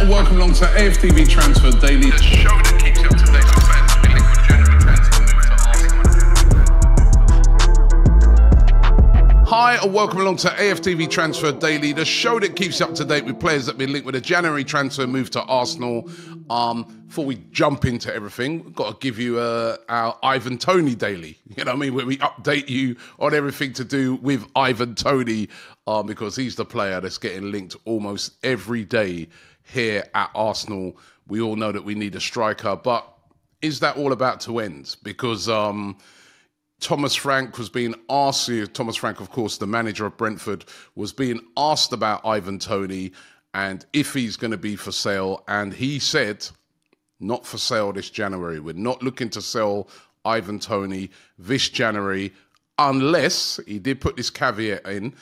and welcome along to AFTV Transfer Daily, the show that keeps you up to date with fans to be linked with January transfer move to Arsenal. Hi and welcome along to AFTV Transfer Daily, the show that keeps you up to date with players that have been linked with a January transfer move to Arsenal. Before we jump into everything, we've got to give you our Ivan Toney daily. You know what I mean? Where we update you on everything to do with Ivan Toney, because he's the player that's getting linked almost every day here at Arsenal. We all know that we need a striker, but is that all about to end? Because Thomas Frank was being asked, Thomas Frank, of course, the manager of Brentford, was being asked about Ivan Toney and if he's going to be for sale. And he said, not for sale this January. We're not looking to sell Ivan Toney this January unless, he did put this caveat in,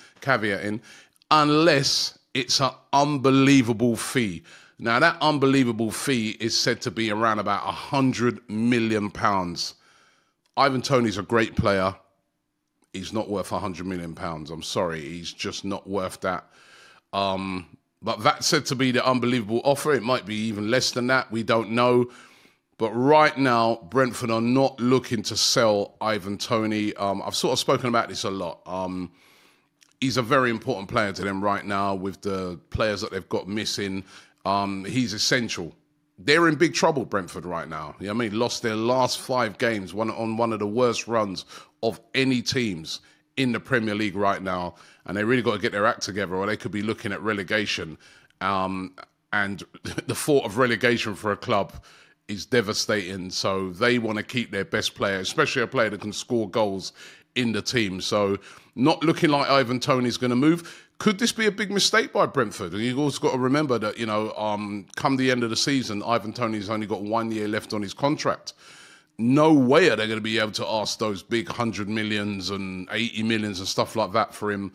unless it's an unbelievable fee. Now, that unbelievable fee is said to be around about £100 million. Ivan Toney's a great player. He's not worth £100 million. I'm sorry, he's just not worth that. But that's said to be the unbelievable offer. It might be even less than that. We don't know. But right now, Brentford are not looking to sell Ivan Toney. I've sort of spoken about this a lot. He's a very important player to them right now with the players that they've got missing. He's essential. They're in big trouble, Brentford, right now. You know what I mean? Lost their last 5 games, on one of the worst runs of any teams in the Premier League right now. And they really got to get their act together or they could be looking at relegation. And the thought of relegation for a club is devastating. So they want to keep their best player, especially a player that can score goals in the team. So not looking like Ivan Toney's going to move. Could this be a big mistake by Brentford? And you've also got to remember that, you know, come the end of the season, Ivan Toney's only got 1 year left on his contract. No way are they going to be able to ask those big 100 millions and 80 millions and stuff like that for him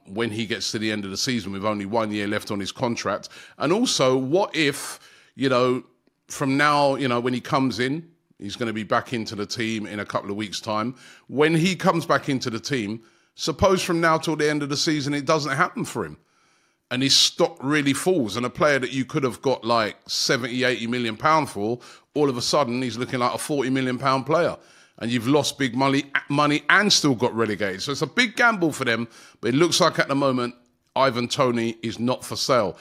when he gets to the end of the season with only 1 year left on his contract. And also, what if, you know, from now, you know, when he comes in, he's going to be back into the team in a couple of weeks' time. When he comes back into the team, suppose from now till the end of the season it doesn't happen for him and his stock really falls, and a player that you could have got like 70, 80 million pound for, all of a sudden he's looking like a 40 million pound player and you've lost big money and still got relegated. So it's a big gamble for them, but it looks like at the moment Ivan Toney is not for sale.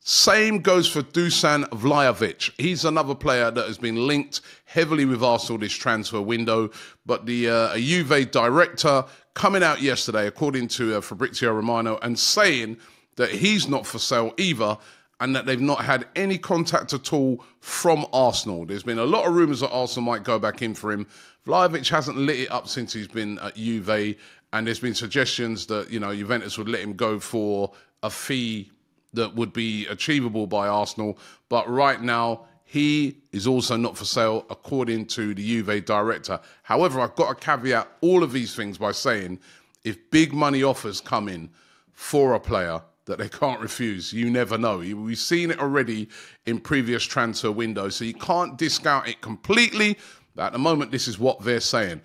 Same goes for Dusan Vlahovic. He's another player that has been linked heavily with Arsenal this transfer window, but the Juve director coming out yesterday, according to Fabrizio Romano, and saying that he's not for sale either and that they've not had any contact at all from Arsenal. There's been a lot of rumours that Arsenal might go back in for him. Vlahovic hasn't lit it up since he's been at Juve, and there's been suggestions that, you know, Juventus would let him go for a fee that would be achievable by Arsenal. But right now, he is also not for sale, according to the Juve director. However, I've got to caveat all of these things by saying, if big money offers come in for a player that they can't refuse, you never know. We've seen it already in previous transfer windows, so you can't discount it completely. But at the moment, this is what they're saying.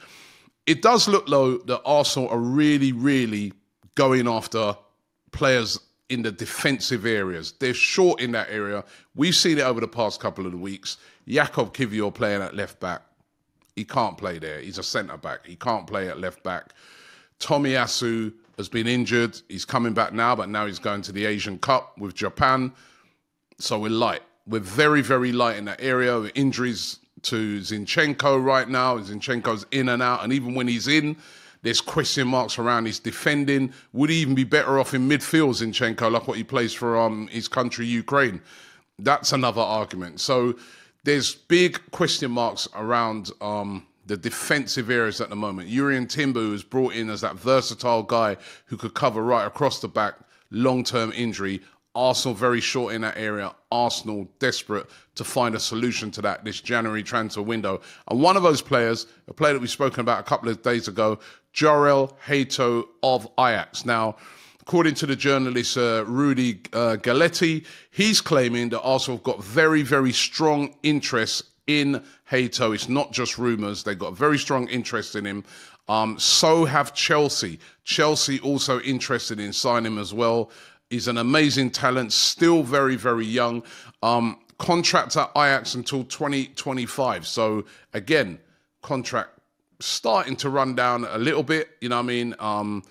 It does look, though, that Arsenal are really, really going after players in the defensive areas. They're short in that area. We've seen it over the past couple of weeks. Jakub Kiwior playing at left back. He can't play there. He's a centre back. He can't play at left back. Tomiyasu has been injured. He's coming back now, but now he's going to the Asian Cup with Japan. So we're light. We're very, very light in that area. With injuries to Zinchenko right now. Zinchenko's in and out. And even when he's in, there's question marks around his defending. Would he even be better off in midfield, Zinchenko, like what he plays for his country, Ukraine? That's another argument. So there's big question marks around the defensive areas at the moment. Jurrien Timber is brought in as that versatile guy who could cover right across the back, long-term injury. Arsenal very short in that area. Arsenal desperate to find a solution to that this January transfer window. And one of those players, a player that we've spoken about a couple of days ago, Jorrel Hato of Ajax. Now, according to the journalist Rudy Galletti, he's claiming that Arsenal have got very, very strong interest in Hato. It's not just rumours. They've got a very strong interest in him. So have Chelsea. Chelsea also interested in signing him as well. He's an amazing talent, still very, very young. Contract at Ajax until 2025. So again, contract starting to run down a little bit, you know what I mean?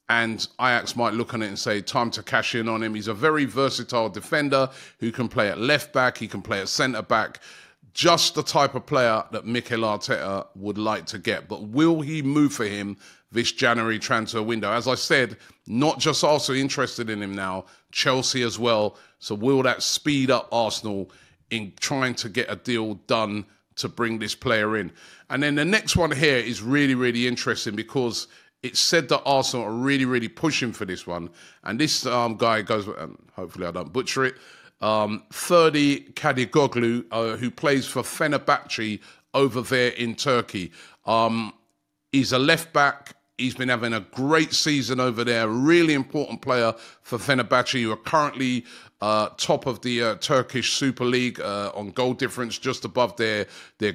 And Ajax might look on it and say, time to cash in on him. He's a very versatile defender who can play at left back, he can play at centre back. Just the type of player that Mikel Arteta would like to get. But will he move for him this January transfer window? As I said, not just Arsenal interested in him now, Chelsea as well. So will that speed up Arsenal in trying to get a deal done to bring this player in? And then the next one here is really, really interesting because it's said that Arsenal are really, really pushing for this one. And this guy goes, and hopefully I don't butcher it, Ferdi Kadioglu, who plays for Fenerbahce over there in Turkey. He's a left back. He's been having a great season over there. Really important player for Fenerbahce, who are currently top of the Turkish Super League on goal difference, just above their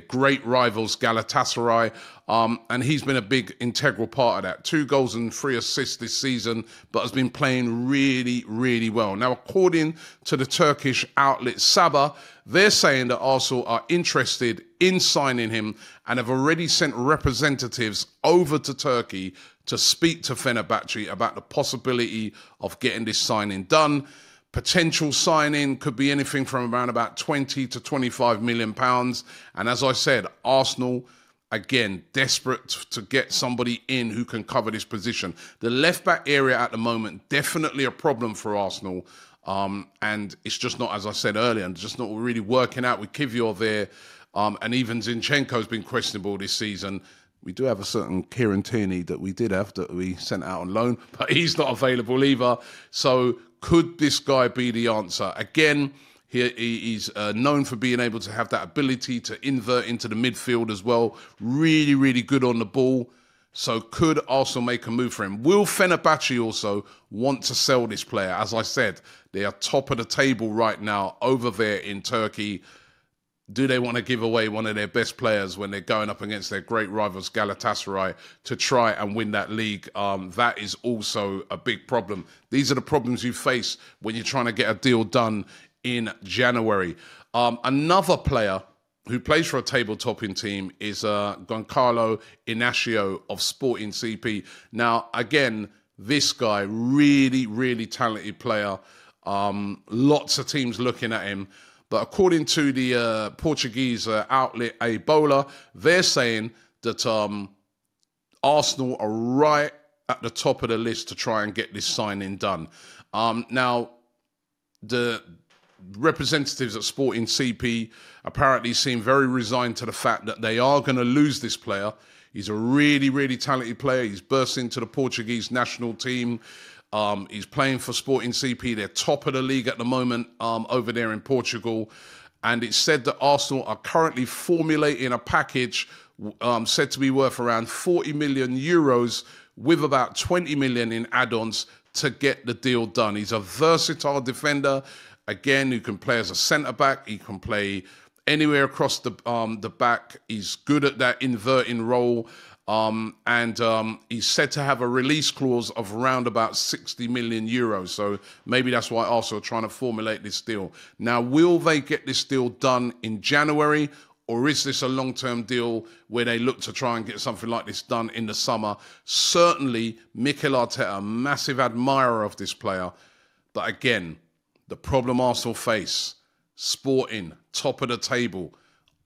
great rivals Galatasaray. And he's been a big integral part of that. 2 goals and 3 assists this season, but has been playing really, really well. Now, according to the Turkish outlet Sabah, they're saying that Arsenal are interested in signing him and have already sent representatives over to Turkey to speak to Fenerbahce about the possibility of getting this signing done. Potential signing could be anything from around about 20 to 25 million pounds. And as I said, Arsenal, again, desperate to get somebody in who can cover this position. The left back area at the moment, definitely a problem for Arsenal. And it's just not, as I said earlier, just not really working out with Kivior there. And even Zinchenko's been questionable this season. We do have a certain Kieran Tierney that we did have that we sent out on loan, but he's not available either. So could this guy be the answer? Again, he's known for being able to have that ability to invert into the midfield as well. Really, really good on the ball. So could Arsenal make a move for him? Will Fenerbahce also want to sell this player? As I said, they are top of the table right now over there in Turkey. Do they want to give away one of their best players when they're going up against their great rivals Galatasaray to try and win that league? That is also a big problem. These are the problems you face when you're trying to get a deal done in January. Another player who plays for a table-topping team is Gonçalo Inácio of Sporting CP. Now, again, this guy, really, really talented player. Lots of teams looking at him. But according to the Portuguese outlet A Bola, they're saying that Arsenal are right at the top of the list to try and get this signing done. Now, the representatives at Sporting CP apparently seem very resigned to the fact that they are going to lose this player. He's a really, really talented player. He's burst into the Portuguese national team. He's playing for Sporting CP. They're top of the league at the moment over there in Portugal. And it's said that Arsenal are currently formulating a package said to be worth around 40 million euros with about 20 million in add-ons to get the deal done. He's a versatile defender, again, who can play as a centre-back. He can play anywhere across the back. He's good at that inverting role. And he's said to have a release clause of around about 60 million euros. So maybe that's why Arsenal are trying to formulate this deal. Now, will they get this deal done in January? Or is this a long-term deal where they look to try and get something like this done in the summer? Certainly, Mikel Arteta, a massive admirer of this player. But again, the problem Arsenal face, Sporting, top of the table.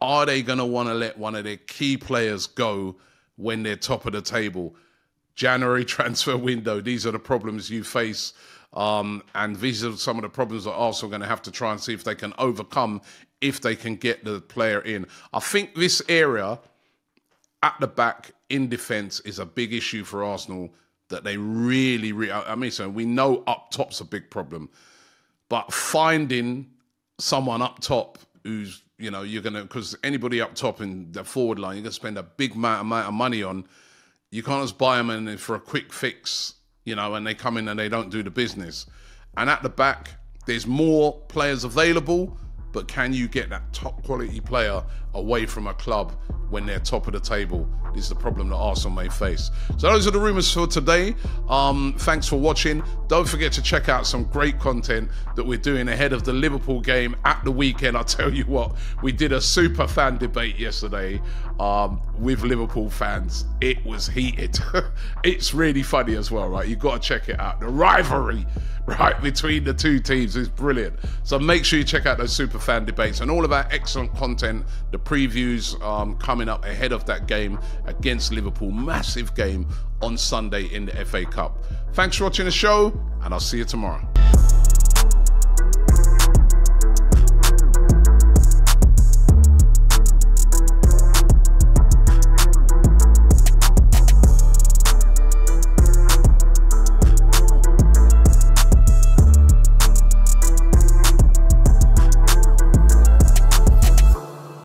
Are they going to want to let one of their key players go when they're top of the table? January transfer window, these are the problems you face. And these are some of the problems that Arsenal are going to have to try and see if they can overcome if they can get the player in. I think this area at the back in defence is a big issue for Arsenal that they really, I mean, so we know up top's a big problem, but finding someone up top who's, you know, you're going to, because anybody up top in the forward line, you're going to spend a big amount of money on. You can't just buy them in for a quick fix, you know, and they come in and they don't do the business. And at the back, there's more players available, but can you get that top quality player away from a club when they're top of the table? This is the problem that Arsenal may face. So those are the rumours for today. Thanks for watching. Don't forget to check out some great content that we're doing ahead of the Liverpool game at the weekend. I'll tell you what, we did a super fan debate yesterday with Liverpool fans. It was heated. It's really funny as well, right? You've got to check it out. The rivalry, right, between the two teams is brilliant. So make sure you check out those super fan debates and all of our excellent content, the previews coming up ahead of that game against Liverpool. Massive game on Sunday in the FA Cup. Thanks for watching the show, and I'll see you tomorrow.